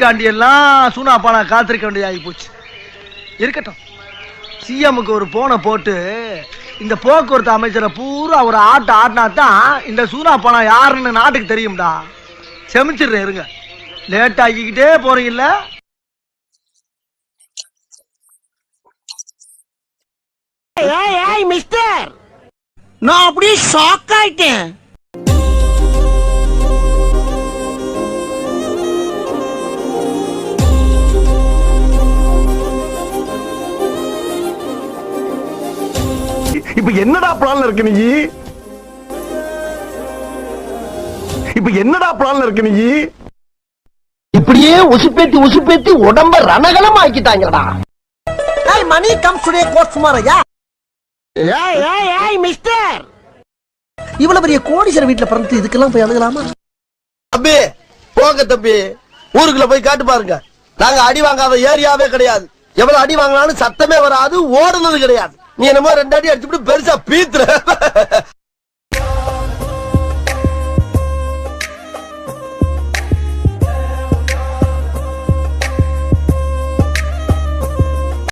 இதுக்காண்டி எல்லாம் சூனா பானா காத்திருக்க வேண்டியதாகி போச்சு. இருக்கட்டும், சிஎம்முக்கு ஒரு போனை போட்டு இந்த போக்குவரத்து அமைச்சரை பூரா ஒரு ஆட்டினா தான் இந்த சூனா பானா யாருன்னு நாட்டுக்கு தெரியும்டா. செமிச்சிடுறேன், இருங்க. லேட் ஆக்கிக்கிட்டே போறீங்கல்ல. மிஸ்டர், நான் அப்படியே ஷாக் ஆயிட்டேன். இப்ப என்னடா பிளான்ல இருக்கு நீ? இப்படியே உசுப்பேத்தி உடம்ப ரணகலம் ஆக்கிட்டாங்கடா. மணி கம்ஸ் டுடே கோட் சுமாரையா. மிஸ்டர், இவ்வளவு பெரிய கோடீஸ்வரர் வீட்டுல பிறந்து இதுக்கெல்லாம் போய் அழுகலாமா? தம்பி போங்க தம்பி, ஊருக்குள்ள போய் காட்டு பாருங்க. நாங்க அடி வாங்காத ஏரியாவே கிடையாது. எவ்வளவு அடி வாங்கினாலும் சத்தமே வராது, ஓடுனது கிடையாது. நீ என்னமோ 2 அடி அடிச்சுட்டு பெருசா பீத்துற.